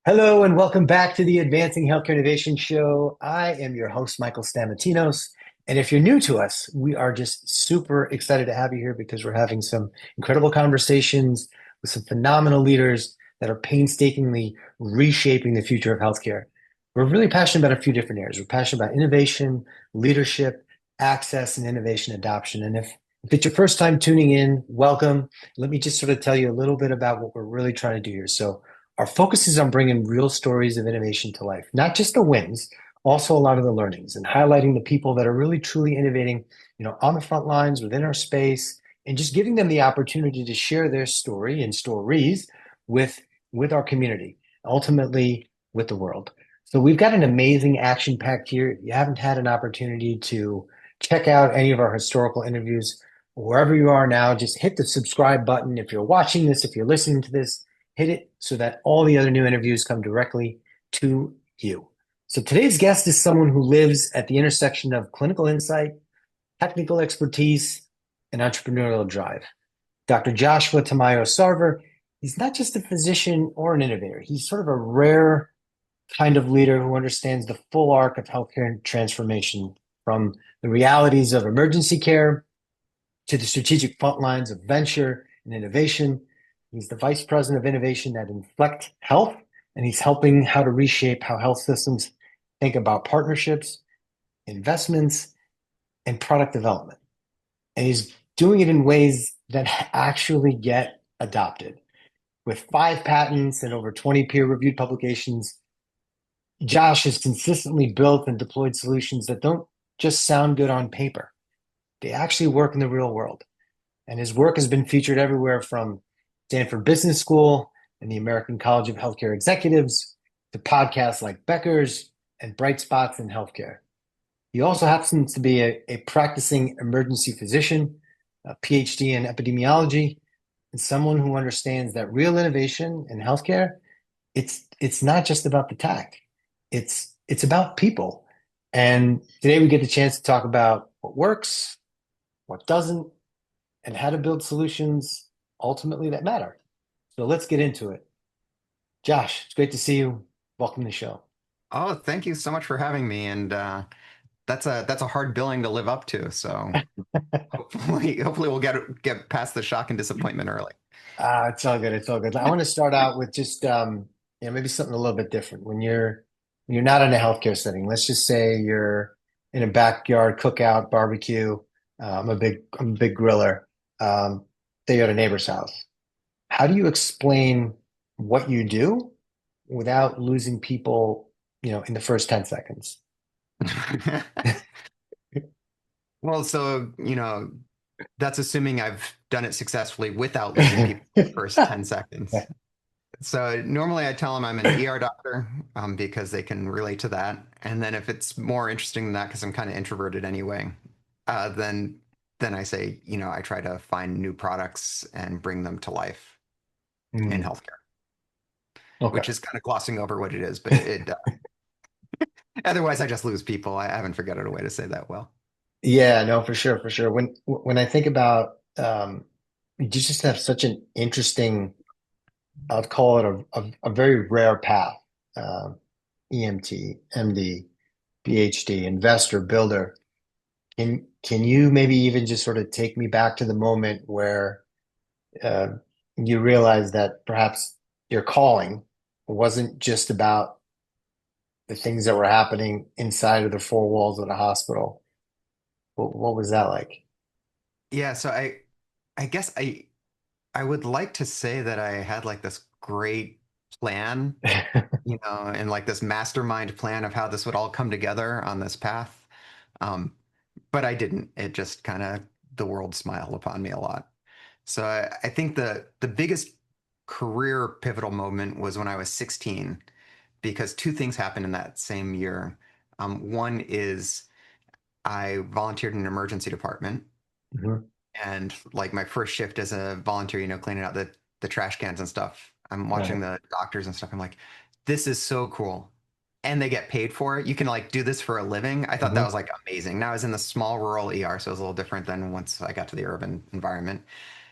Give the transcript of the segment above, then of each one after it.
Hello and welcome back to the Advancing Healthcare Innovation Show. I am your host, Michael Stamatinos. And if you're new to us, we are just super excited to have you here because we're having some incredible conversations with some phenomenal leaders that are painstakingly reshaping the future of healthcare. We're really passionate about a few different areas. We're passionate about innovation, leadership, access, and innovation adoption. And if it's your first time tuning in, welcome. Let me just sort of tell you a little bit about what we're really trying to do here. So our focus is on bringing real stories of innovation to life, not just the wins, also a lot of the learnings and highlighting the people that are really truly innovating, on the front lines within our space and just giving them the opportunity to share their story and stories with with our community, ultimately with the world. So we've got an amazing action packed here. If you haven't had an opportunity to check out any of our historical interviews, wherever you are now, just hit the subscribe button. If you're watching this, if you're listening to this, hit it so that all the other new interviews come directly to you. So today's guest is someone who lives at the intersection of clinical insight, technical expertise, and entrepreneurial drive. Dr. Joshua Tamayo-Sarver, he's not just a physician or an innovator. He's sort of a rare kind of leader who understands the full arc of healthcare transformation, from the realities of emergency care to the strategic front lines of venture and innovation. He's the vice president of innovation at Inflect Health, and he's helping how to reshape how health systems think about partnerships, investments, and product development. And he's doing it in ways that actually get adopted. With 5 patents and over 20 peer-reviewed publications, Josh has consistently built and deployed solutions that don't just sound good on paper. They actually work in the real world. And his work has been featured everywhere from Stanford Business School and the American College of Healthcare Executives to podcasts like Becker's and Bright Spots in Healthcare. He also happens to be a practicing emergency physician, a PhD in epidemiology, and someone who understands that real innovation in healthcare, it's not just about the tech. It's about people. And today we get the chance to talk about what works, what doesn't, and how to build solutions ultimately that matter. So let's get into it. Josh, it's great to see you. Welcome to the show. Oh, thank you so much for having me. And that's a hard billing to live up to. So hopefully we'll get past the shock and disappointment early. It's all good. It's all good. I want to start out with just maybe something a little bit different. When you're not in a healthcare setting, let's just say you're in a backyard cookout barbecue. I'm a big griller. That you're at a neighbor's house. How do you explain what you do without losing people, in the first 10 seconds? Well, so, that's assuming I've done it successfully without losing people in the first 10 seconds. So normally I tell them I'm an ER doctor because they can relate to that. And then if it's more interesting than that, because I'm kind of introverted anyway, uh, then then I say, I try to find new products and bring them to life in Hmm. healthcare, Okay. which is kind of glossing over what it is, but otherwise I just lose people. I haven't figured out a way to say that well. Yeah, no, for sure, for sure. When I think about you just have such an interesting, I'd call it a very rare path. EMT, MD, PhD, investor, builder. Can you maybe even just sort of take me back to the moment where uh, you realized that perhaps your calling wasn't just about the things that were happening inside of the four walls of the hospital? What was that like? Yeah, so I guess I would like to say that I had like this great plan, and like this mastermind plan of how this would all come together on this path. Um, but I didn't. It just kind of the world smiled upon me a lot. So I think the biggest career pivotal moment was when I was 16, because two things happened in that same year. One is I volunteered in an emergency department, Mhm. and like my first shift as a volunteer, cleaning out the trash cans and stuff. I'm watching Right. the doctors and stuff. I'm like, this is so cool. And they get paid for it. You can like do this for a living. I thought that Mhm. was like amazing. Now I was in the small rural ER, so it was a little different than once I got to the urban environment.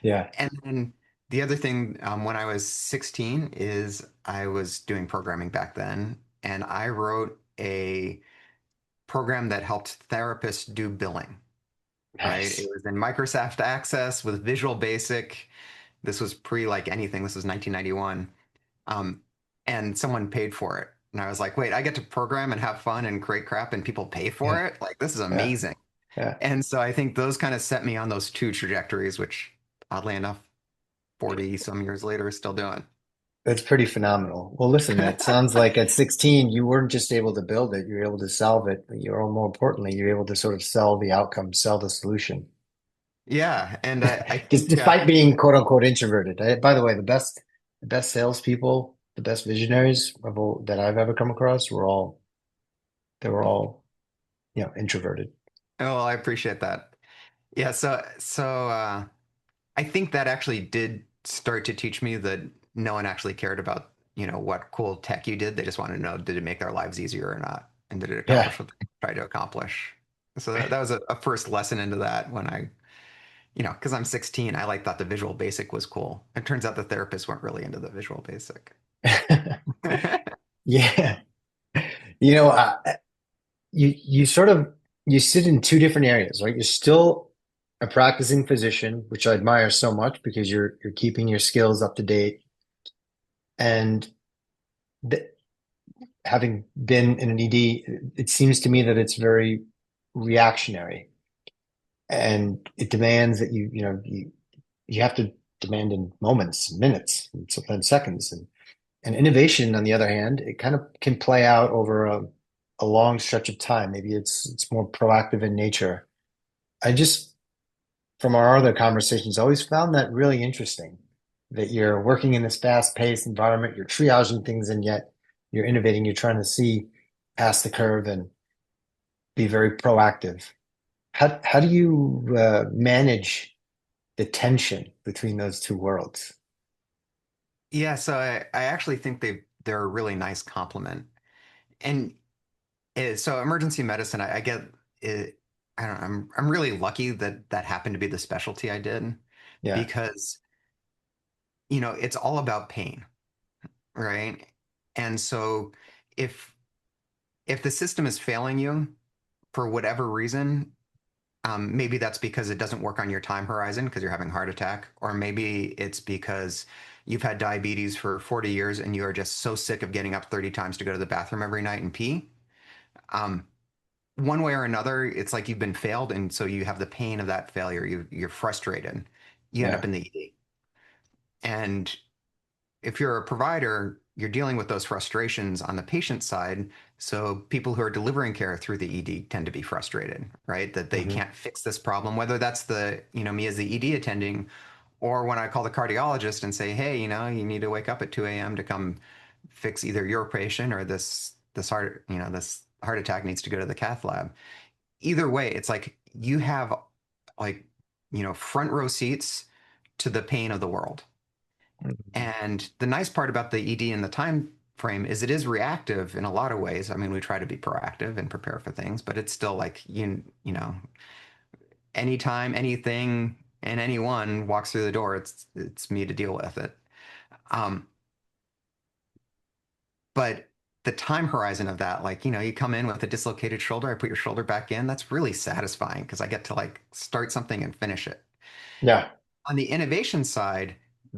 Yeah. And then the other thing when I was 16 is I was doing programming back then, and I wrote a program that helped therapists do billing, right? It Nice. was in Microsoft Access with Visual Basic. This was pre like anything. This was 1991. Um, and someone paid for it. And I was like, wait, I get to program and have fun and create crap and people pay Yeah, for it? Like, this is yeah, amazing. yeah. And so I think those kind of set me on those two trajectories, which oddly enough, 40 some years later is still doing. That's pretty phenomenal. Well, listen, that sounds like at 16, you weren't just able to build it, you were able to solve it. You're more importantly, you're able to sort of sell the outcome, sell the solution. Yeah. And I think, Despite being quote unquote introverted. By the way, the best salespeople, the best visionaries that I've ever come across they were all, introverted. oh, I appreciate that. Yeah. So I think that actually did start to teach me that no one actually cared about, what cool tech you did. They just wanted to know, did it make their lives easier or not? And did it Yeah. accomplish what they tried to accomplish? So that was a first lesson into that when because I'm 16, I like thought the Visual Basic was cool. It turns out the therapists weren't really into the Visual Basic. Yeah. You know, you sort of you sit in two different areas, right? You're still a practicing physician, which I admire so much because you're keeping your skills up to date. And th having been in an ED, it seems to me that it's very reactionary and it demands that you have to demand in moments, minutes, and sometimes seconds. And innovation, on the other hand, it kind of can play out over a long stretch of time. Maybe it's more proactive in nature. I just, from our other conversations, always found that really interesting that you're working in this fast-paced environment, you're triaging things, and yet you're innovating, you're trying to see past the curve and be very proactive. How do you manage the tension between those two worlds? Yeah, so I actually think they're a really nice complement. And so emergency medicine, I get it. I don't know, I'm really lucky that that happened to be the specialty I did Yeah. because, it's all about pain, right? And so if if the system is failing you for whatever reason, maybe that's because it doesn't work on your time horizon because you're having a heart attack, or maybe it's because you've had diabetes for 40 years and you are just so sick of getting up 30 times to go to the bathroom every night and pee. Um, One way or another, it's like you've been failed, and so you have the pain of that failure. You're frustrated. You end up Yeah. in the ED. And if you're a provider, you're dealing with those frustrations on the patient side. So people who are delivering care through the ED tend to be frustrated, right? That they Hmm. can't fix this problem, whether that's me as the ED attending, or when I call the cardiologist and say, hey, you need to wake up at 2 a.m. to come fix either your patient or this heart attack needs to go to the cath lab. Either way, it's like you have like, front row seats to the pain of the world. And the nice part about the ED and the time frame is it is reactive in a lot of ways. I mean, we try to be proactive and prepare for things, but it's still like anytime anything and anyone walks through the door, it's me to deal with it. Um, but the time horizon of that, like, you come in with a dislocated shoulder, I put your shoulder back in. That's really satisfying because I get to like start something and finish it. Yeah. On the innovation side,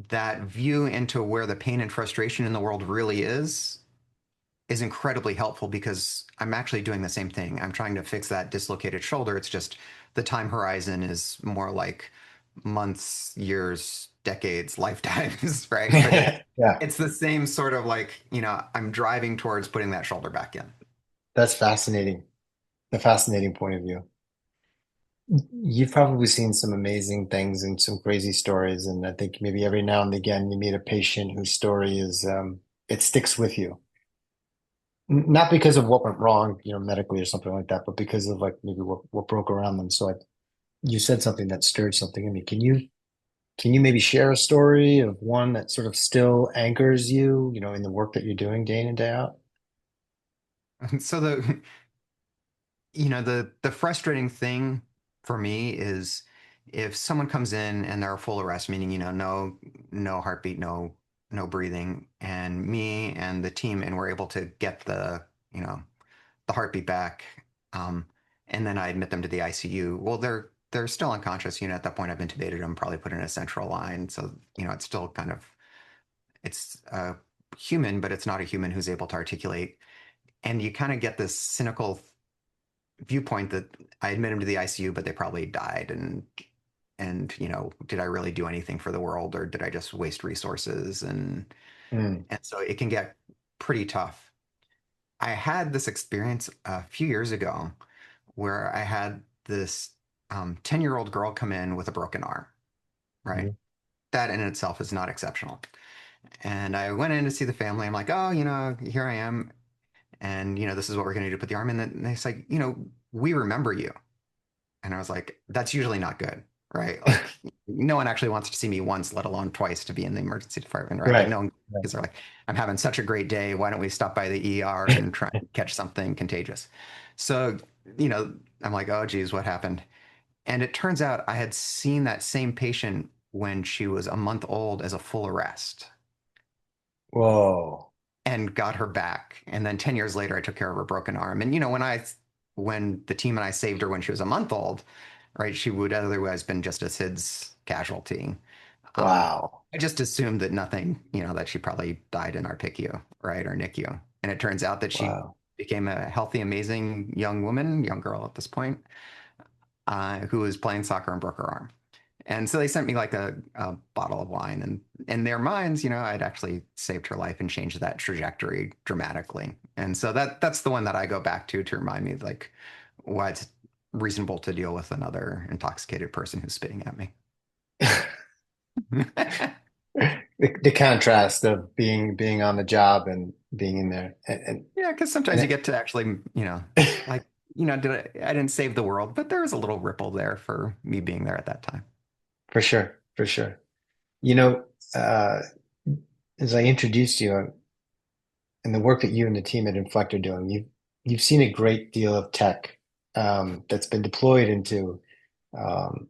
that view into where the pain and frustration in the world really is incredibly helpful because I'm actually doing the same thing. I'm trying to fix that dislocated shoulder. It's just the time horizon is more like months, years, decades, lifetimes, right? But it's Yeah. it's the same sort of like, I'm driving towards putting that shoulder back in. That's fascinating. A fascinating point of view. You've probably seen some amazing things and some crazy stories, and I think maybe every now and again you meet a patient whose story it sticks with you. Not because of what went wrong, medically or something like that, but because of like maybe what broke around them. So you said something that stirred something in me. Can you maybe share a story of one that sort of still anchors you, in the work that you're doing day in and day out? So the frustrating thing for me is if someone comes in and they're full arrest, meaning, no heartbeat, no breathing, and me and the team, and we're able to get you know, the heartbeat back, um, and then I admit them to the ICU. Well, they're still unconscious. At that point, I've intubated them, probably put in a central line. So, it's still kind of it's human, but it's not a human who's able to articulate. And you kind of get this cynical viewpoint that I admit them to the ICU, but they probably died. And did I really do anything for the world, or did I just waste resources? Mm. And so it can get pretty tough. I had this experience a few years ago where I had this 10-year-old girl come in with a broken arm, right? Mhm. That in itself is not exceptional. And I went in to see the family. I'm like, oh, here I am. And, this is what we're going to do to put the arm in. And they say, we remember you. And I was like, that's usually not good, right? Like, no one actually wants to see me once, let alone twice, to be in the emergency department, right? Like, Right. no one, Right. because they're like, I'm having such a great day. Why don't we stop by the ER and try and catch something contagious? So, I'm like, oh, geez, what happened? And it turns out I had seen that same patient when she was a month old as a full arrest Whoa. and got her back. And then 10 years later, I took care of her broken arm. And, when the team and I saved her when she was a month old, right, she would otherwise been just a SIDS casualty. Um, Wow. I just assumed that nothing, that she probably died in our PICU, right, or NICU. And it turns out that she Wow. became a healthy, amazing young woman, young girl at this point, who was playing soccer and broke her arm. And so they sent me like a bottle of wine, and in their minds, I'd actually saved her life and changed that trajectory dramatically. And so that's the one that I go back to remind me like why it's reasonable to deal with another intoxicated person who's spitting at me. The contrast of being on the job and being in there, Yeah, because sometimes you and get to actually, like, I didn't save the world, but there was a little ripple there for me being there at that time. for sure, for sure. You know, uh, as I introduced you and the work that you and the team at Inflect are doing, you've seen a great deal of tech that's been deployed into um,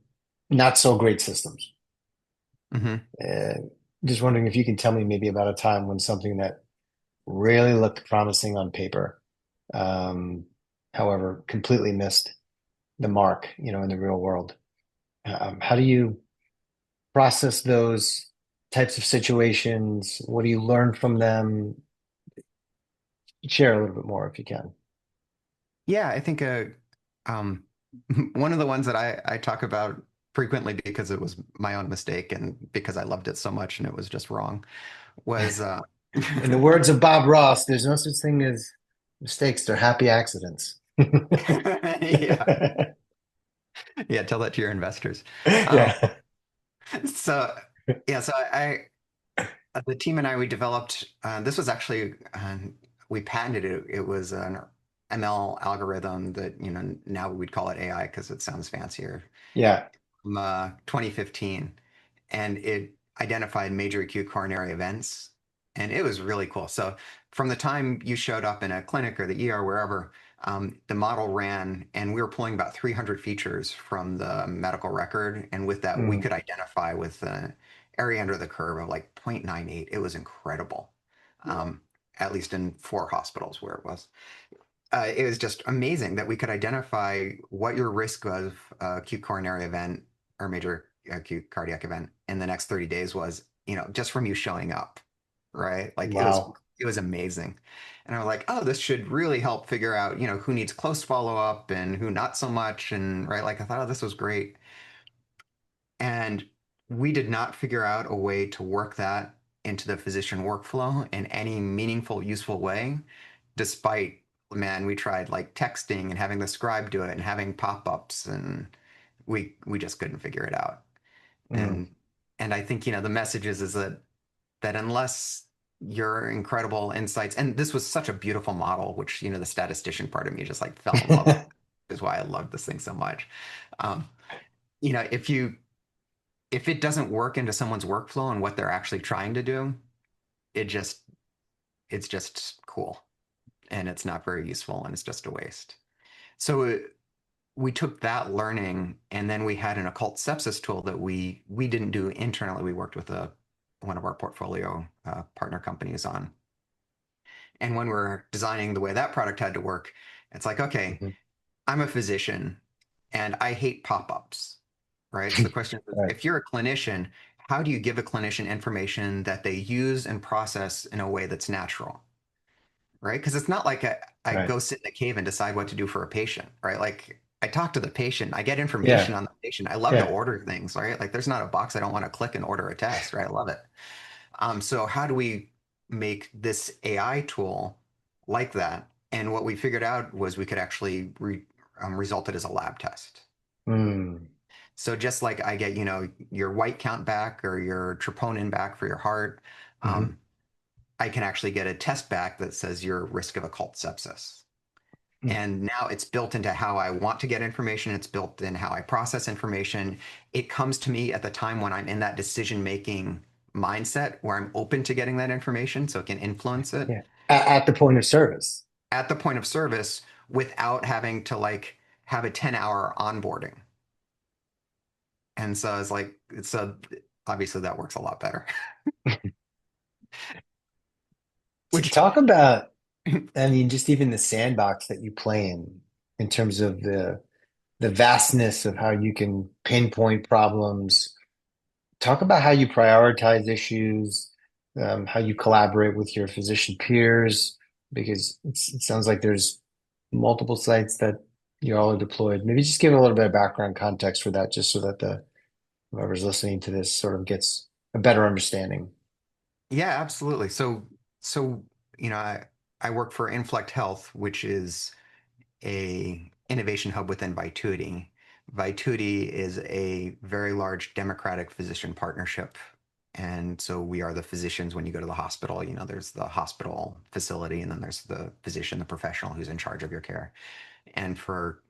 not so great systems. Hmm. And just wondering if you can tell me maybe about a time when something that really looked promising on paper, um, however, completely missed the mark, in the real world. How do you process those types of situations? What do you learn from them? Share a little bit more if you can. Yeah, I think um, one of the ones that I talk about frequently because it was my own mistake and because I loved it so much and it was just wrong was In the words of Bob Ross, there's no such thing as mistakes, they're happy accidents. yeah, yeah, tell that to your investors. Um, Yeah. so yeah, so the team and I, we developed, this was actually, we patented it. It was an ML algorithm that, now we'd call it AI because it sounds fancier, Yeah. from 2015. And it identified major acute coronary events. And it was really cool. So from the time you showed up in a clinic or the ER, wherever, the model ran, and we were pulling about 300 features from the medical record. And with that, we Mm, could identify with an area under the curve of like 0.98. It was incredible, um, at least in 4 hospitals where it was. It was just amazing that we could identify what your risk of acute coronary event or major acute cardiac event in the next 30 days was, just from you showing up, right? Like wow. it was amazing. And I was like, oh, this should really help figure out, who needs close follow-up and who not so much. And right, like I thought, oh, this was great. And we did not figure out a way to work that into the physician workflow in any meaningful, useful way, despite, man, we tried like texting and having the scribe do it and having pop-ups, and we just couldn't figure it out. Mm, And I think, the message is that unless your incredible insights, and this was such a beautiful model, which, the statistician part of me just like fell in love with, is why I love this thing so much. Um, you know, if it doesn't work into someone's workflow and what they're actually trying to do, it just it's just cool and it's not very useful and it's just a waste. So we took that learning, and then we had an occult sepsis tool that we didn't do internally. We worked with one of our portfolio partner companies on. And when we're designing the way that product had to work, it's like, okay, Mhm. I'm a physician and I hate pop-ups, right? So the question is, Right. if you're a clinician, how do you give a clinician information that they use and process in a way that's natural, right? Because it's not like I Right. go sit in a cave and decide what to do for a patient, right? Like I talk to the patient, I get information Yeah. on the patient. I love to Yeah. order things, right? Like there's not a box I don't want to click and order a test, right? I love it. So how do we make this AI tool like that? And what we figured out was we could actually result it as a lab test. Mm. So just like I get, your white count back or your troponin back for your heart, Hmm. um, I can actually get a test back that says your risk of occult sepsis. Mm. And now it's built into how I want to get information. It's built in how I process information. It comes to me at the time when I'm in that decision-making mindset where I'm open to getting that information so it can influence it Yeah. At the point of service. at the point of service without having to like have a 10-hour onboarding. And so it's like, so obviously that works a lot better. Which, Talk about, I mean, just even the sandbox that you play in terms of the vastness of how you can pinpoint problems. Talk about how you prioritize issues, how you collaborate with your physician peers, because it sounds like there's multiple sites that you all are deployed. Maybe just give a little bit of background context for that, just so that the whoever's listening to this sort of gets a better understanding. yeah, absolutely. So, I work for Inflect Health, which is a innovation hub within Vituity. Vituity is a very large democratic physician partnership. And so we are the physicians when you go to the hospital, there's the hospital facility and then there's the physician, the professional who's in charge of your care. And for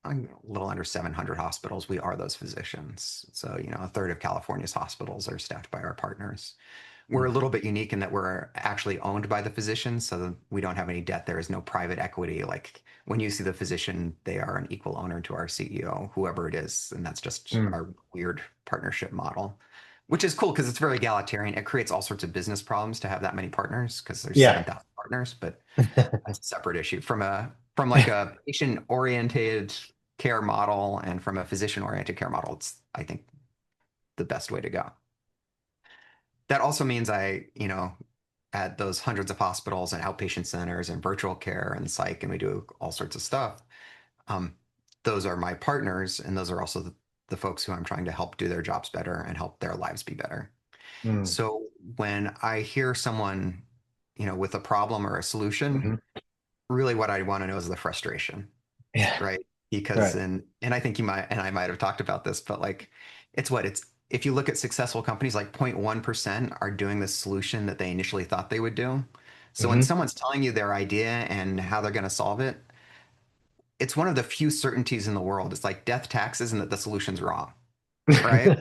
a little under 700 hospitals, we are those physicians. So, a third of California's hospitals are staffed by our partners. We're a Mm. little bit unique in that we're actually owned by the physician, so we don't have any debt. There is no private equity. Like when you see the physician, they are an equal owner to our CEO, whoever it is, and that's just Mm. our weird partnership model, which is cool because it's very egalitarian. It creates all sorts of business problems to have that many partners because there's Yeah. 7,000 partners, but that's a separate issue from like a patient-oriented care model and from a physician-oriented care model. It's, I think, the best way to go. That also means at those hundreds of hospitals and outpatient centers and virtual care and psych, and we do all sorts of stuff. Um, those are my partners, and those are also the folks who I'm trying to help do their jobs better and help their lives be better. Mm. So when I hear someone, with a problem or a solution, Hmm. really what I want to know is the frustration, Yeah. right? Because Right. and I think you might and I might have talked about this, but like it's if you look at successful companies, like 0.1% are doing the solution that they initially thought they would do. So when Hmm. someone's telling you their idea and how they're going to solve it, it's one of the few certainties in the world. It's like death, taxes, and that the solution's wrong, right?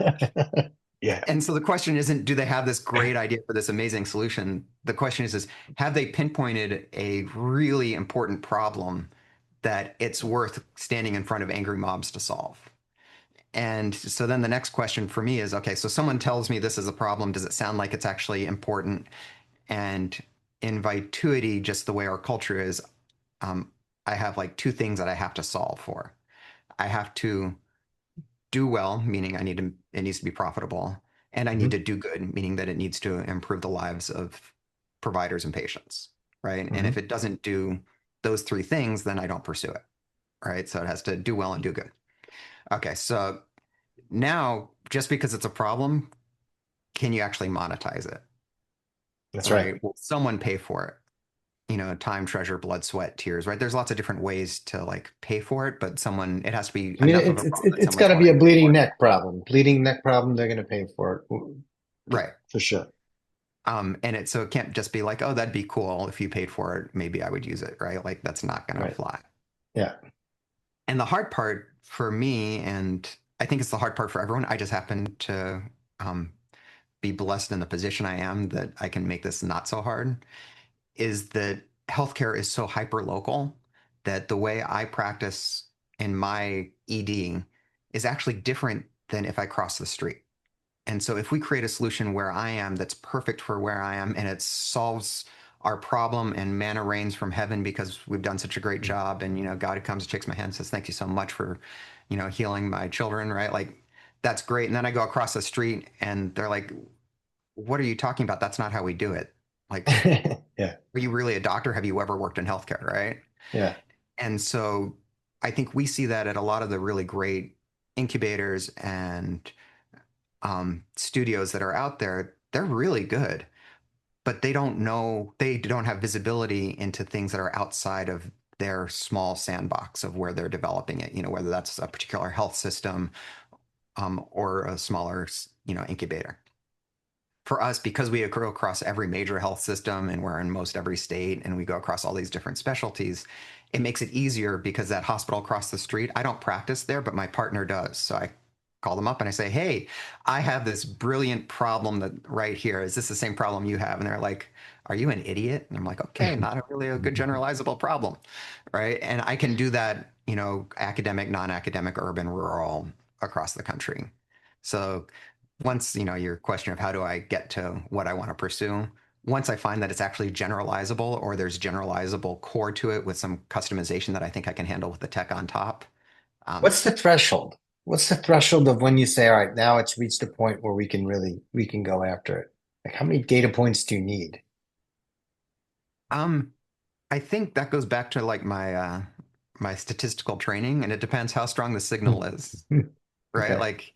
Yeah. And so the question isn't, do they have this great idea for this amazing solution? The question is have they pinpointed a really important problem that it's worth standing in front of angry mobs to solve? And so then the next question for me is, okay, so someone tells me this is a problem. Does it sound like it's actually important? And in Vituity, just the way our culture is, um, I have like two things that I have to solve for. I have to do well, meaning it needs to be profitable, and I need to Hmm. do good, meaning that it needs to improve the lives of providers and patients, right? And Hmm. if it doesn't do those three things, then I don't pursue it, right? So it has to do well and do good. Okay, so now just because it's a problem, can you actually monetize it, That's right. right? Will someone pay for it? Time, treasure, blood, sweat, tears, right? There's lots of different ways to like pay for it, but it has to be I mean, enough of a problem that it's got someone's to be willing a to pay bleeding for it. neck problem. Bleeding neck problem, they're going to pay for it Right. for sure. So it can't just be like, oh, that'd be cool if you paid for it. Maybe I would use it, right? Like that's not gonna Right. fly. Yeah. And the hard part for me, and I think it's the hard part for everyone, I just happen to um, be blessed in the position I am that I can make this not so hard, is that healthcare is so hyper local that the way I practice in my ED is actually different than if I cross the street. And so if we create a solution where I am that's perfect for where I am and it solves our problem and manna rains from heaven because we've done such a great job and God comes, shakes my hand and says, thank you so much for, healing my children, right? Like that's great. And then I go across the street and they're like, what are you talking about? That's not how we do it. Like, Yeah. are you really a doctor? Have you ever worked in healthcare, right? Yeah. And so I think we see that at a lot of the really great incubators and studios that are out there. They're really good, but they don't have visibility into things that are outside of their small sandbox of where they're developing it, whether that's a particular health system or a smaller, incubator. For us, because we go across every major health system and we're in most every state and we go across all these different specialties, it makes it easier because that hospital across the street, I don't practice there, but my partner does. So I call them up and I say, hey, I have this brilliant problem that right here. Is this the same problem you have? And they're like, are you an idiot? And I'm like, okay, not really a good generalizable problem. Right. And I can do that, academic, non-academic, urban, rural across the country. So once, your question of how do I get to what I want to pursue, once I find that it's actually generalizable or there's generalizable core to it with some customization that I think I can handle with the tech on top. Um, What's the threshold? What's the threshold of when you say, all right, now it's reached a point where we can go after it? Like how many data points do you need? um, I think that goes back to like my statistical training, and it depends how strong the signal is, right? Okay. Like,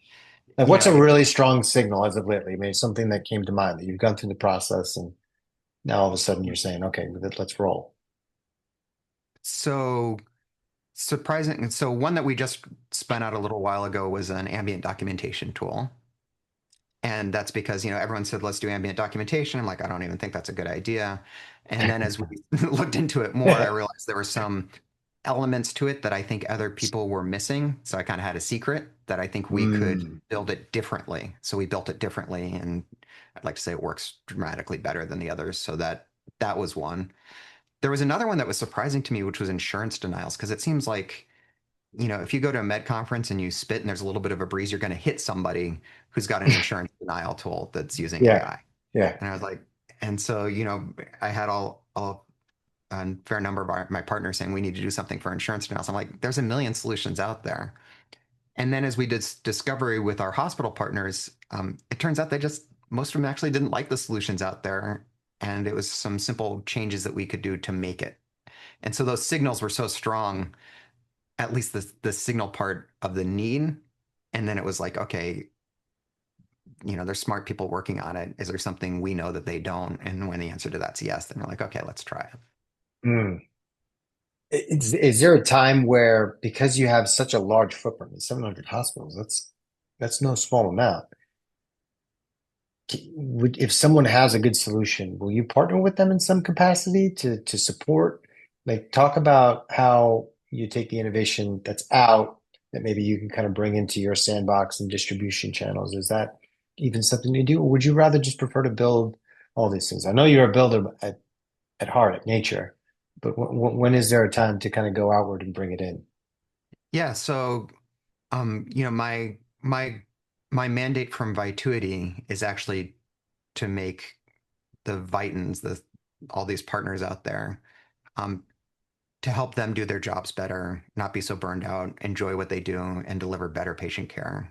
Like what's a if really strong signal as of lately? I mean, something that came to mind that you've gone through the process and now all of a sudden you're saying, okay, let's roll. so surprising. So one that we just spun out a little while ago was an ambient documentation tool. And that's because, everyone said, let's do ambient documentation. I'm like, I don't even think that's a good idea. And then as we looked into it more, I realized there were some elements to it that I think other people were missing. So I kind of had a secret that I think we could Mm. build it differently. So we built it differently. And I'd like to say it works dramatically better than the others. So that was one. There was another one that was surprising to me, which was insurance denials, because it seems like if you go to a med conference and you spit and there's a little bit of a breeze, you're going to hit somebody who's got an insurance denial tool that's using Yeah. AI. Yeah. And I was like, and so, I had a fair number of my partners saying we need to do something for insurance denials. I'm like, there's a million solutions out there. And then as we did discovery with our hospital partners, it turns out most of them actually didn't like the solutions out there. And it was some simple changes that we could do to make it. And so those signals were so strong, at least the signal part of the need. And then it was like, okay, there's smart people working on it. Is there something we know that they don't? And when the answer to that's yes, then we're like, okay, let's try it. Mm. Is there a time where because you have such a large footprint, 700 hospitals, that's no small amount. If someone has a good solution, will you partner with them in some capacity to support? Like talk about how you take the innovation that's out that maybe you can kind of bring into your sandbox and distribution channels. Is that even something you do, or would you rather just prefer to build all these things? I know you're a builder at heart, at nature, but when is there a time to kind of go outward and bring it in? Yeah. So, my mandate from Vituity is actually to make the Vitans, all these partners out there, um, to help them do their jobs better, not be so burned out, enjoy what they do, and deliver better patient care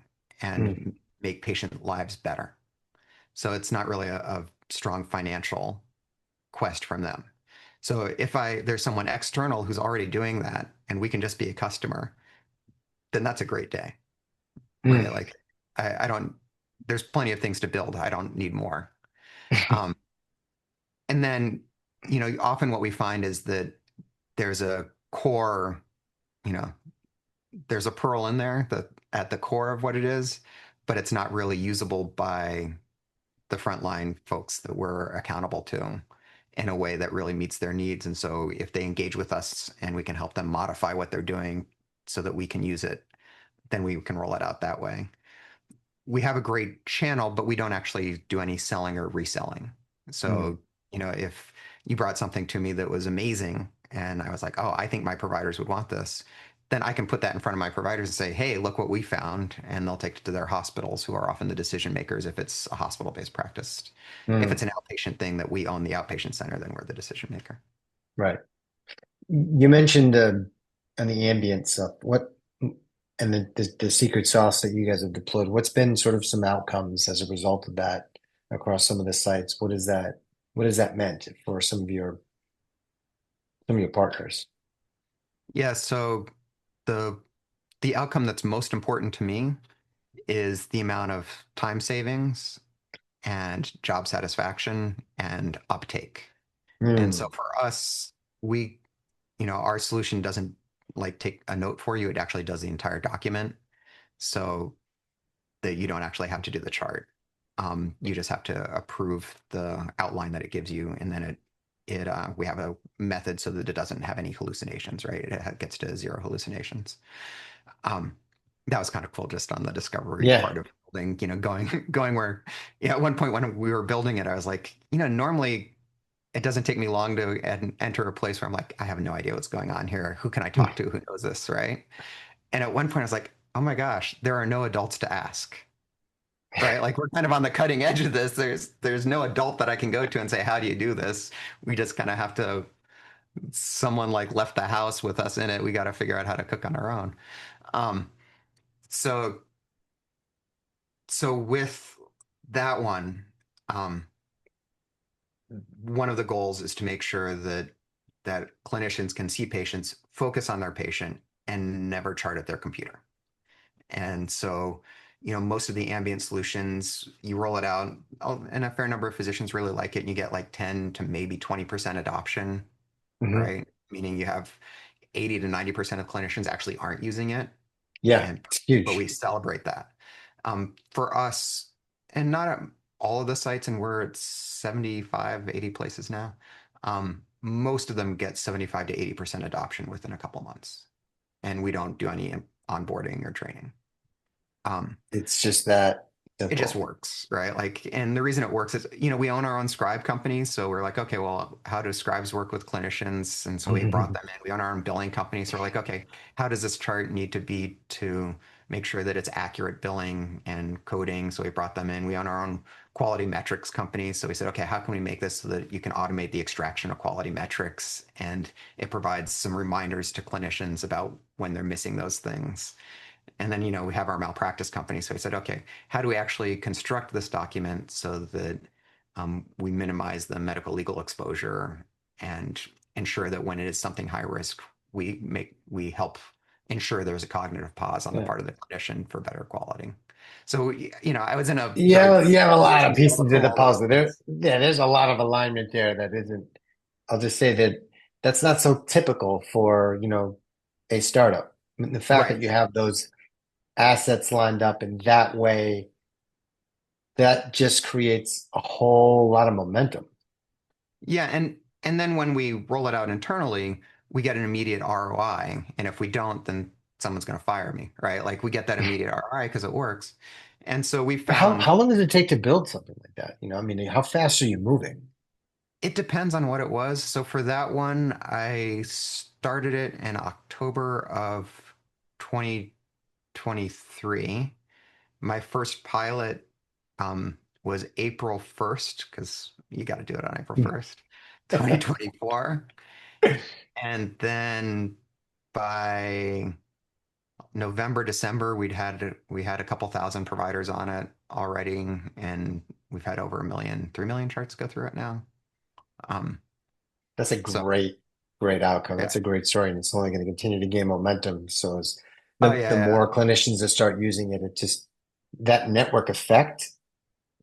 Mm, and make patient lives better. So it's not really a strong financial quest from them. So if there's someone external who's already doing that and we can just be a customer, then that's a great day, right? mm, Like I don't, there's plenty of things to build. I don't need more. Um, and then, often what we find is that there's a core, you know, there's a pearl in there that at the core of what it is, but it's not really usable by the frontline folks that we're accountable to in a way that really meets their needs. And so if they engage with us and we can help them modify what they're doing so that we can use it, then we can roll it out that way. We have a great channel, but we don't actually do any selling or reselling. mm, So, if you brought something to me that was amazing and I was like, oh, I think my providers would want this, then I can put that in front of my providers and say, hey, look what we found. And they'll take it to their hospitals, who are often the decision makers if it's a hospital-based practice. If it's Mm, an outpatient thing that we own the outpatient center, then we're the decision maker. right. You mentioned on the ambient stuff, what and the secret sauce that you guys have deployed. What's been sort of some outcomes as a result of that across some of the sites? What has that meant for some of your partners? Yeah, so the the outcome that's most important to me is the amount of time savings and job satisfaction and uptake. And so Mm, for us, we, our solution doesn't like take a note for you. It actually does the entire document so that you don't actually have to do the chart. You just have to approve the outline that it gives you, and then we have a method so that it doesn't have any hallucinations, right? It gets to zero hallucinations. Um, that was kind of cool just on the discovery yeah. part of building, going where, at one point when we were building it, I was like, normally it doesn't take me long to enter a place where I'm like, I have no idea what's going on here. Who can I talk to? Who knows this, right? And at one point I was like, oh my gosh, there are no adults to ask, right? Like we're kind of on the cutting edge of this. There's no adult that I can go to and say, how do you do this? We just kind of have to, someone like left the house with us in it. We got to figure out how to cook on our own. Um, so so with that um, one of the goals is to make sure that clinicians can see patients, focus on their patient, and never chart at their computer. And so, most of the ambient solutions, you roll it out, and a fair number of physicians really like it, and you get like 10 to maybe 20% adoption, Hmm. right? Meaning you have 80 to 90% of clinicians actually aren't using it, Yeah, and it's but we huge. celebrate that. For us, and not at all of the sites, and we're at 75, 80 places now. Most of them get 75 to 80% adoption within a couple months, and we don't do any onboarding or training. Um, It's just that it just simple. works, right? Like, and the reason it works is, we own our own scribe company. So we're like, okay, well, how do scribes work with clinicians? And so we brought them in. We own our own billing company. So we're like, okay, how does this chart need to be to make sure that it's accurate billing and coding? So we brought them in. We own our own quality metrics company. So we said, okay, how can we make this so that you can automate the extraction of quality metrics? And it provides some reminders to clinicians about when they're missing those things. And then, we have our malpractice company. So I said, okay, how do we actually construct this document so that we minimize the medical legal exposure and ensure that when it is something high risk, we help ensure there's a cognitive pause on the Yeah. part of the clinician for better quality. So, I was in a very Yeah, you have a lot of position to be able pieces to to pull the all those puzzle. things. There's a lot of alignment there that isn't. I'll just say that that's not so typical for, a startup. I mean, the fact that Right. you have those assets lined up in that way, that just creates a whole lot of momentum. Yeah, and then when we roll it out internally, we get an immediate ROI, and if we don't, then someone's going to fire me, right? Like we get that immediate ROI because it works. And so we found How long does it take to build something like that? I mean, how fast are you moving? it depends on what it was. So for that one, I started it in October of 2023. My first pilot was April 1st, because you got to do it on April 1st, 2024. And then by November, December, we had a couple thousand providers on it already, and we've had over 1 million, 3 million charts go through it now. Um, That's a so great outcome. yeah. That's a great story, and it's only going to continue to gain momentum. So as Oh the yeah, more clinicians that start using it, it just that network effect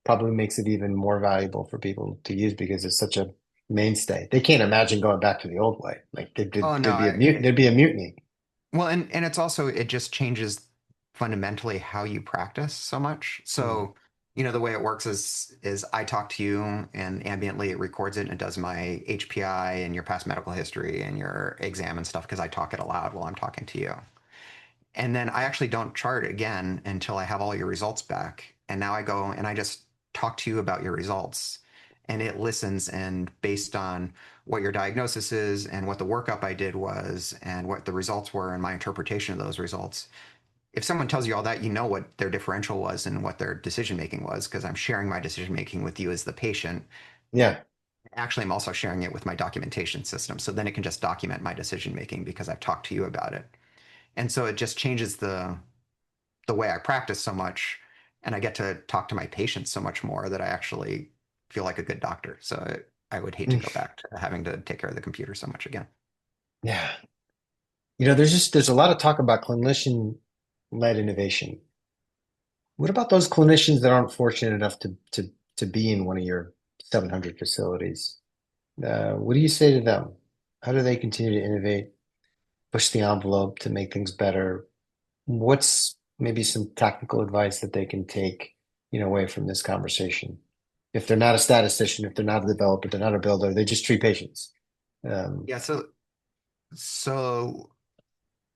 probably makes it even more valuable for people to use because it's such a mainstay. They can't imagine going back to the old way. Like oh no, there'd be there'd be a mutiny. well, and it's also, it just changes fundamentally how you practice so much. Mm. So, the way it works is I talk to you and ambiently it records it and it does my HPI and your past medical history and your exam and stuff because I talk it aloud while I'm talking to you. And then I actually don't chart again until I have all your results back. And now I go and I just talk to you about your results. And it listens, and based on what your diagnosis is and what the workup I did was and what the results were and my interpretation of those results. If someone tells you all that, you know what their differential was and what their decision making was because I'm sharing my decision making with you as the patient. Yeah. Actually, I'm also sharing it with my documentation system. So then it can just document my decision making because I've talked to you about it. And so it just changes the way I practice so much, and I get to talk to my patients so much more that I actually feel like a good doctor. So I would hate to Mm. go back to having to take care of the computer so much again. Yeah. There's a lot of talk about clinician-led innovation. What about those clinicians that aren't fortunate enough to be in one of your 700 facilities? What do you say to them? How do they continue to innovate, push the envelope to make things better? What's maybe some tactical advice that they can take, away from this conversation? If they're not a statistician, if they're not a developer, they're not a builder, they just treat patients. Um, Yeah. So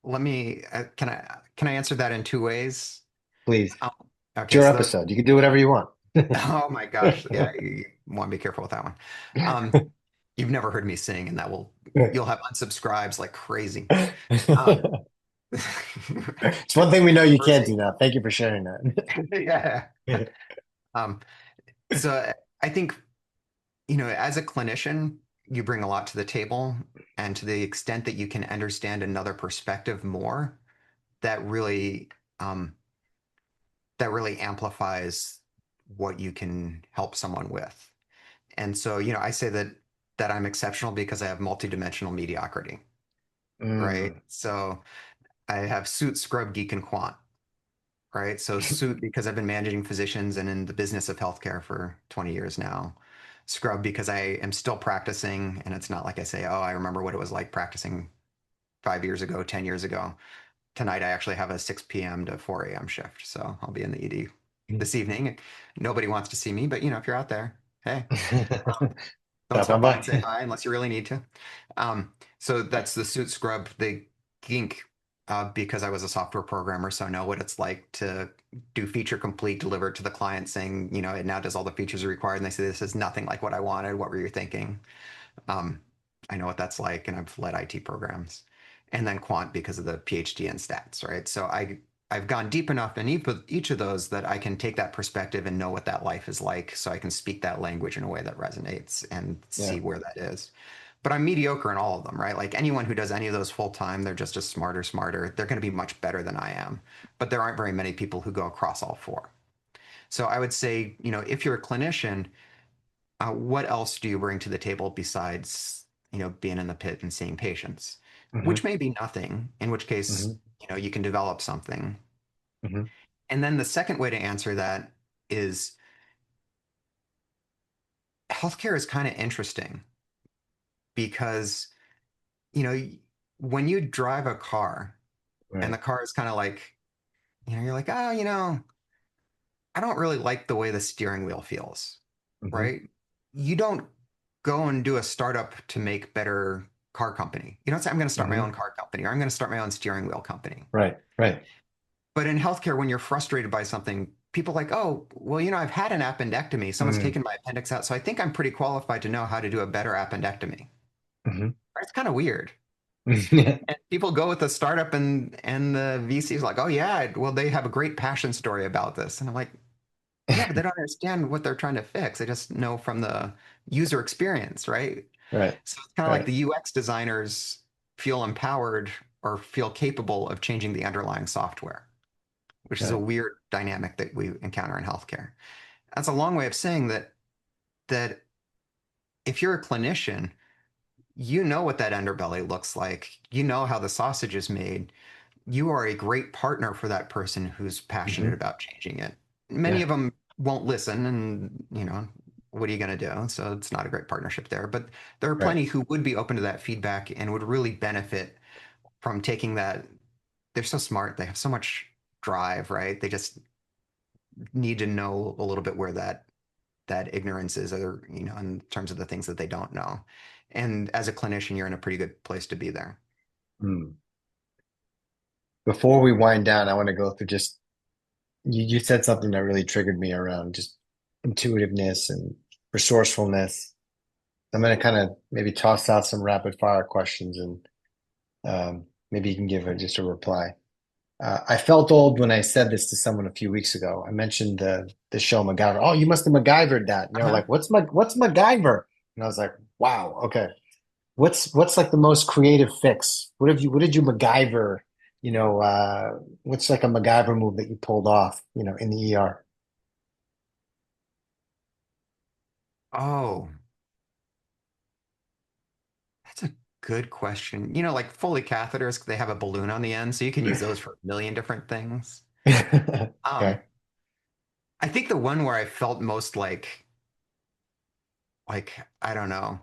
let me can I answer that in two ways? please, Um, it's okay. your So the episode. You can do whatever you want. oh my gosh, yeah, you want to be careful with that one. Um, you've never heard me sing, and you'll have unsubscribes like crazy. Um, It's one thing we know you can't do Mercy. now. Thank you for sharing Yeah. that. Um, so I think, as a clinician, you bring a lot to the table, and to the extent that you can understand another perspective more, that really um, that really amplifies what you can help someone with. And so, I say that I'm exceptional because I have multidimensional mediocrity, right? Mm, So I have suit, scrub, geek, and quant, right? So suit because I've been managing physicians and in the business of healthcare for 20 years now. Scrub because I am still practicing, and it's not like I say, oh, I remember what it was like practicing 5 years ago, 10 years ago. Tonight I actually have a 6 p.m. to 4 a.m. shift, so I'll be in the ED this evening. Nobody wants to see me, but if you're out there, hey, don't Stop on stop by and say by. hi unless you really need to. So that's the suit scrub, the gink, because I was a software programmer, so I know what it's like to do feature complete, deliver it to the client saying, it now does all the features required. And they say, this is nothing like what I wanted. What were you thinking? Um, I know what that's like, and I've led IT programs. And then quant because of the PhD in stats, right? So I've gone deep enough in each of those that I can take that perspective and know what that life is like, so I can speak that language in a way that resonates and Yeah. see where that is. But I'm mediocre in all of them, right? Like anyone who does any of those full time, they're just a smarter. They're going to be much better than I am. But there aren't very many people who go across all four. So I would say, if you're a clinician, what else do you bring to the table besides, being in the pit and seeing patients, Hmm. which may be nothing, in which case, Hmm. you can develop something. Hmm. And then the second way to answer that is healthcare is kind of interesting because, you know, when you drive a car and Right. the car is kind of like, you're like, oh, I don't really like the way the steering wheel feels, Hmm. right? You don't go and do a startup to make better car company. You don't say, I'm going to start my Hmm. own car company or I'm going to start my own steering wheel company. Right. Right. But in healthcare, when you're frustrated by something, people are like, oh, well, I've had an appendectomy. Someone's Mm. taken my appendix out. So I think I'm pretty qualified to know how to do a better appendectomy. Hmm. It's kind of weird. Yeah. And people go with the startup and the VC's like, oh, yeah, well, they have a great passion story about this. And I'm like, yeah, but they don't understand what they're trying to fix. They just know from the user experience, right? Right. So it's kind of like Right. the UX designers feel empowered or feel capable of changing the underlying software, which is a Right. weird dynamic that we encounter in healthcare. That's a long way of saying that if you're a clinician, you know what that underbelly looks like. You know how the sausage is made. You are a great partner for that person who's passionate Hmm. about changing it. Many Yeah. of them won't listen, and what are you going to do? So it's not a great partnership there. But there are Right. plenty who would be open to that feedback and would really benefit from taking that. They're so smart. They have so much drive, right? They just need to know a little bit where that ignorance is, or in terms of the things that they don't know. And as a clinician, you're in a pretty good place to be there. Mm. Before we wind down, I want to go through just you said something that really triggered me around just intuitiveness and resourcefulness. I'm going to kind of maybe toss out some rapid fire questions and maybe you can give just a reply. I felt old when I said this to someone a few weeks ago. I mentioned the show MacGyver. Oh, you must have MacGyvered that. And they were Uh-huh. like, what's MacGyver? And I was like, wow, okay. What's like the most creative fix? What did you MacGyver? You know, what's like a MacGyver move that you pulled off, in the ER? Oh, that's a good question. Like Foley catheters, they have a balloon on the end, so you can use those for a million different things. Okay. Um, I think the one where I felt most like I don't know,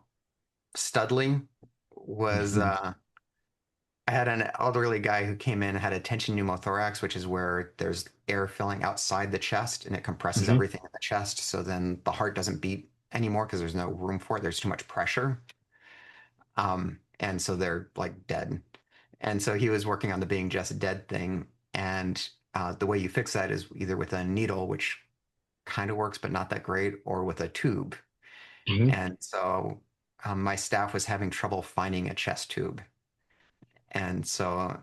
studly was Mhm. I had an elderly guy who came in and had a tension pneumothorax, which is where there's air filling outside the chest and it compresses Mhm. everything in the chest. So then the heart doesn't beat anymore because there's no room for it. There's too much pressure. And so they're like dead. And so he was working on the being just dead thing. And the way you fix that is either with a needle, which kind of works, but not that great, or with a tube. Mhm. And so my staff was having trouble finding a chest tube. And so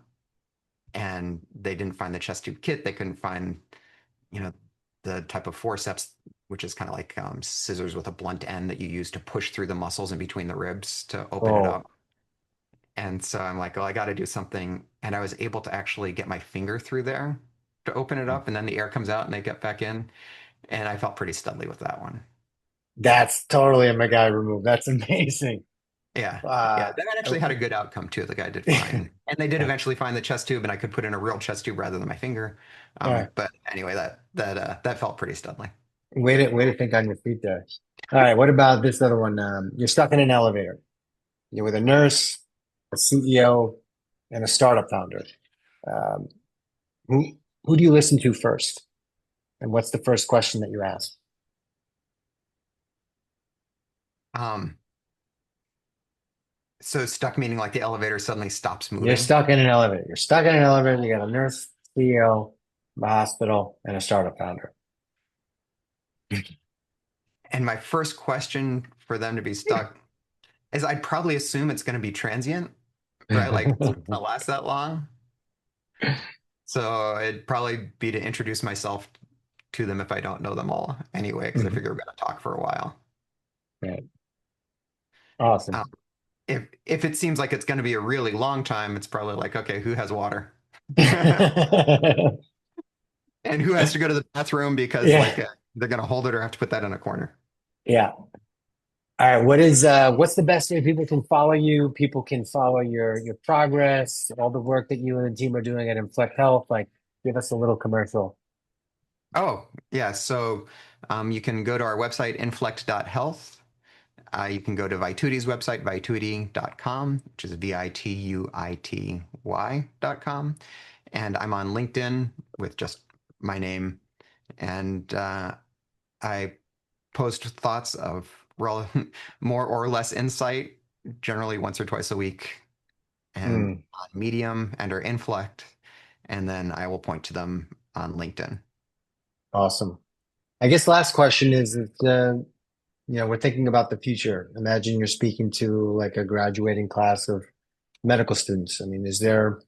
and they didn't find the chest tube kit. They couldn't find, you know, the type of forceps, which is kind of like scissors with a blunt end that you use to push through the muscles in between the ribs to open it Oh, up. And so I'm like, well, I got to do something. And I was able to actually get my finger through there to open it up, and then the air comes out and they get back in. And I felt pretty studly with that one. that's totally a MacGyver move. That's amazing. Yeah. Yeah. Uh, That actually had a oh, good outcome too. The guy did fine. And they did yeah. eventually find the chest tube and I could put in a real chest tube rather than my finger. All right. But anyway, that felt pretty studly. Way to think on your feet there. All right. What about this other one? You're stuck in an elevator. You're with a nurse, a CEO, and a startup founder. Um, who who do you listen to first? And what's the first question that you ask? Um, so stuck meaning like the elevator suddenly stops You're moving. stuck in an elevator. You're stuck in an elevator. You got a nurse, CEO, a hospital, and a startup founder. And my first question for them to be stuck is I'd probably assume it's going to be transient, right? Like it's not going to last that long. So it'd probably be to introduce myself to them if I don't know them all anyway, because I figure we're going to talk for a while. Right. Awesome. Um, if it seems like it's going to be a really long time, it's probably like, okay, who has water? And who has to go to the bathroom because Yeah. like they're going to hold it or have to put that in a corner. Yeah. All right. What's the best way people can follow you? People can follow your progress, all the work that you and the team are doing at Inflect Health. Like, give us a little commercial. Oh, yeah. So you can go to our website, inflect.health. You can go to Vituity's website, vituity.com, which is Vituity.com. And I'm on LinkedIn with just my name. And I post thoughts of more or less insight, generally once or twice a week, and Hmm. on Medium and or Inflect. And then I will point to them on LinkedIn. Awesome. I guess last question is that, we're thinking about the future. Imagine you're speaking to like a graduating class of medical students. I mean, is there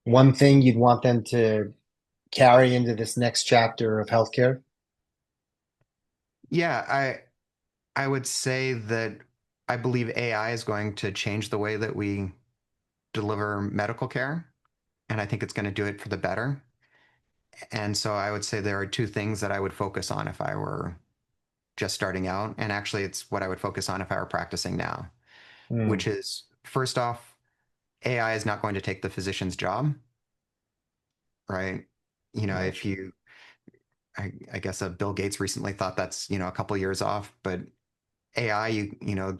one thing you'd want them to carry into this next chapter of healthcare? Yeah, I would say that I believe AI is going to change the way that we deliver medical care, and I think it's going to do it for the better. And so I would say there are two things that I would focus on if I were just starting out. And actually, it's what I would focus on if I were practicing now, which Hmm. is first off, AI is not going to take the physician's job, right? Right. If you, I guess Bill Gates recently thought that's, a couple years off, but AI,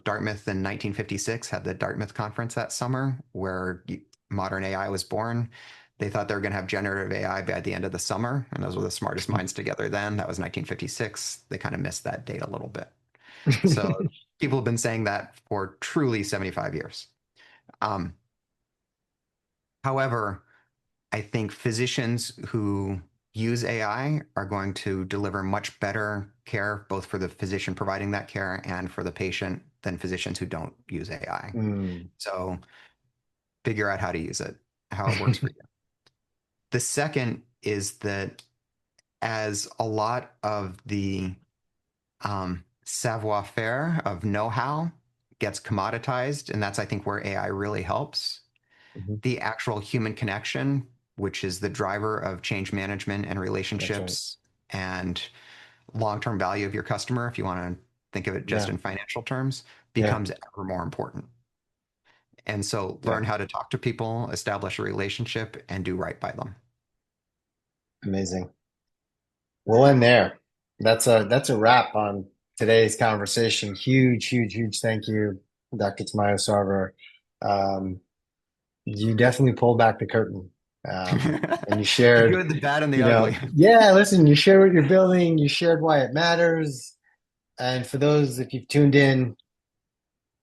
Dartmouth in 1956 had the Dartmouth conference that summer where modern AI was born. They thought they were going to have generative AI by the end of the summer, and those were the smartest minds together then. That was 1956. They kind of missed that date a little bit. So people have been saying that for truly 75 years. Um, However, I think physicians who use AI are going to deliver much better care, both for the physician providing that care and for the patient than physicians who don't use AI. Mm. So figure out how to use it, how it works for you. The second is that as a lot of the savoir faire of know-how gets commoditized, and that's, I think, where AI really helps, Mhm. the actual human connection, which is the driver of change management and That's right. relationships and long-term value of your customer, if you want to think of it just Yeah. in financial terms, Yeah. becomes ever more important. And so Yeah. learn how to talk to people, establish a relationship, and do right by them. Amazing. We'll end there. That's a wrap on today's conversation. Huge, huge, huge thank you, Dr. Tamayo-Sarver. Um, you definitely pulled back the curtain. And you The shared, good, the bad, and the ugly. yeah, listen, you shared what you're building, you shared why it matters. And for those, if you've tuned in,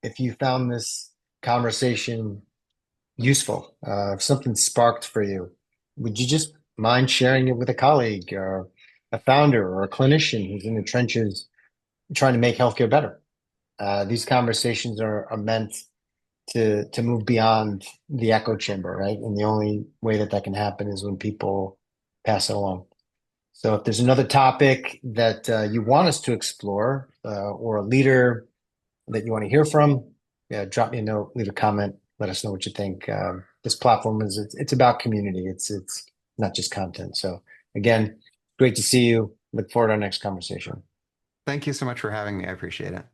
if you found this conversation useful, if something sparked for you, would you just mind sharing it with a colleague or a founder or a clinician who's in the trenches trying to make healthcare better? These conversations are meant to move beyond the echo chamber, right? And the only way that can happen is when people pass it along. So if there's another topic that you want us to explore, or a leader that you want to hear from, yeah, drop me a note, leave a comment, let us know what you think. This platform it's about community. It's not just content. So again, great to see you. Look forward to our next conversation. Thank you so much for having me. I appreciate it.